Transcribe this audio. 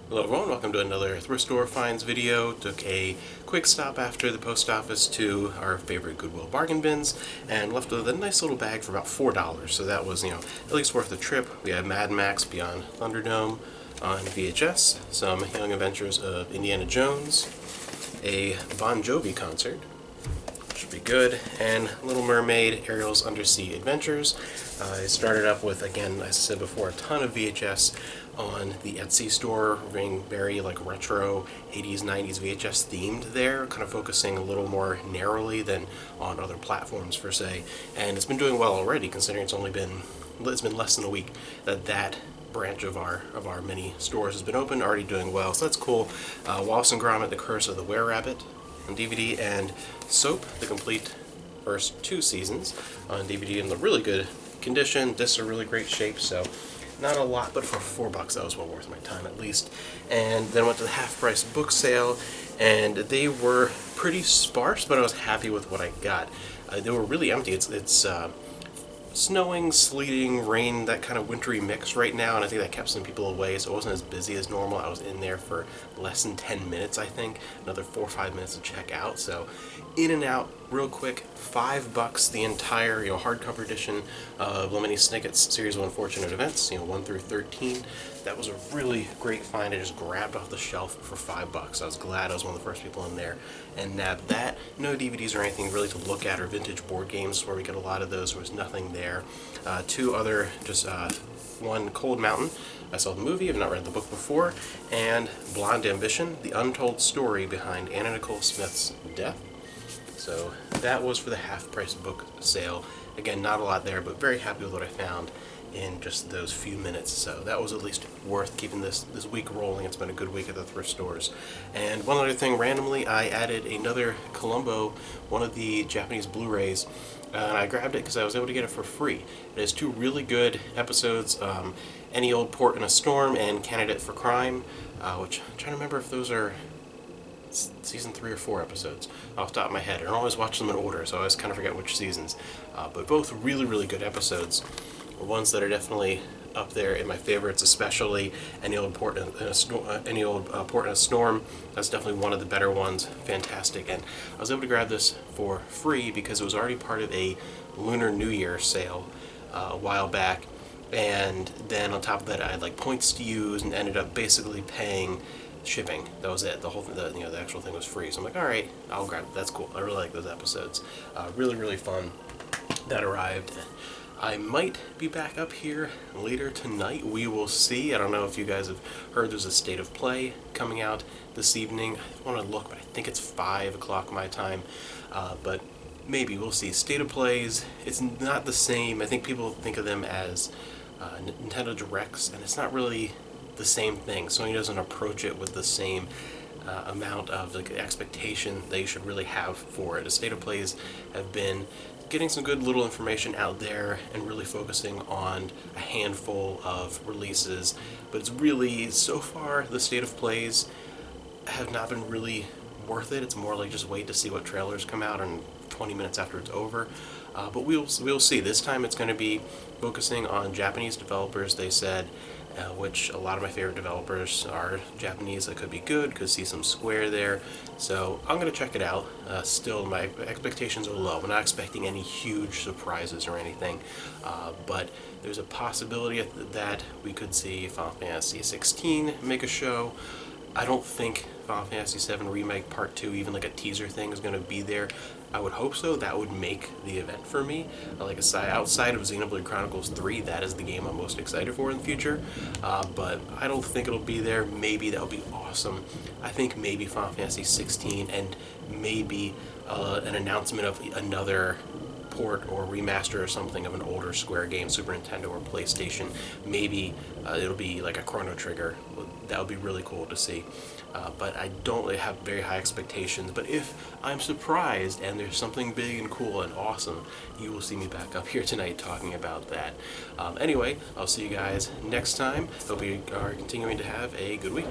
Hello everyone, welcome to another thrift store finds video. Took a quick stop after the post office to our favorite Goodwill bargain bins and left with a nice little bag for about $4. So that was, at least worth the trip. We had Mad Max Beyond Thunderdome on VHS, some Young Adventures of Indiana Jones, a Bon Jovi concert, should be good, and Little Mermaid Ariel's Undersea Adventures. I started up with, again, as I said before, a ton of VHS on the Etsy store, being very like retro 80s, 90s VHS themed there, kind of focusing a little more narrowly than on other platforms per se. And it's been doing well already, considering it's been less than a week that branch of our many stores has been open, already doing well, so that's cool. Wallace and Gromit: The Curse of the Were-Rabbit on DVD, and Soap: The Complete First Two Seasons on DVD in the really good condition. Discs are really great shape, so not a lot, but for $4 that was well worth my time at least. And then went to the half-price book sale, and they were pretty sparse, but I was happy with what I got. They were really empty. It's snowing, sleeting, rain, that kind of wintry mix right now, and I think that kept some people away, so it wasn't as busy as normal. I was in there for less than 10 minutes, I think, another 4 or 5 minutes to check out, so in and out real quick. $5 the entire hardcover edition of Lemony Snicket's Series of Unfortunate Events, 1 through 13. That was a really great find. I just grabbed off the shelf for $5. I was glad I was one of the first people in there and nabbed that. No DVDs or anything really to look at, or vintage board games where we get a lot of those. There was nothing there. Two other, one, Cold Mountain. I saw the movie, I've not read the book before, and Blonde Ambition: The Untold Story Behind Anna Nicole Smith's Death. So that was for the half-price book sale. Again, not a lot there, but very happy with what I found in just those few minutes. So that was at least worth keeping this week rolling. It's been a good week at the thrift stores. And one other thing, randomly, I added another Columbo, one of the Japanese Blu-rays, and I grabbed it because I was able to get it for free. It has two really good episodes, Any Old Port in a Storm and Candidate for Crime, which I'm trying to remember if those are season 3 or 4 episodes off the top of my head. I don't always watch them in order, so I always kind of forget which seasons. But both really, really good episodes. Ones that are definitely up there in my favorites, especially Any Old Port in a Storm. That's definitely one of the better ones. Fantastic. And I was able to grab this for free because it was already part of a Lunar New Year sale a while back. And then on top of that, I had like points to use and ended up basically paying shipping. That was it. The whole thing, the actual thing was free. So I'm like, all right, I'll grab it. That's cool. I really like those episodes. Really, really fun. That arrived. I might be back up here later tonight. We will see. I don't know if you guys have heard there's a State of Play coming out this evening. I want to look, but I think it's 5 o'clock my time. But maybe we'll see. State of Plays, it's not the same. I think people think of them as Nintendo Directs, and it's not really the same thing. Sony doesn't approach it with the same amount of expectation they should really have for it. The State of Plays have been getting some good little information out there and really focusing on a handful of releases, but it's really, so far, the State of Plays have not been really worth it. It's more like just wait to see what trailers come out and 20 minutes after it's over. But we'll see. This time it's going to be focusing on Japanese developers, they said, which a lot of my favorite developers are Japanese. That could be good, could see some Square there. So I'm going to check it out. Still, my expectations are low. I'm not expecting any huge surprises or anything, but there's a possibility that we could see Final Fantasy 16 make a show. I don't think Final Fantasy 7 Remake Part 2, even like a teaser thing, is going to be there. I would hope so. That would make the event for me. Like outside of Xenoblade Chronicles 3, that is the game I'm most excited for in the future. But I don't think it'll be there. Maybe that would be awesome. I think maybe Final Fantasy 16 and maybe an announcement of another port or remaster or something of an older Square game, Super Nintendo or PlayStation. Maybe it'll be like a Chrono Trigger. That would be really cool to see. But I don't really have very high expectations. But if I'm surprised and there's something big and cool and awesome, you will see me back up here tonight talking about that. Anyway, I'll see you guys next time. Hope you are continuing to have a good week.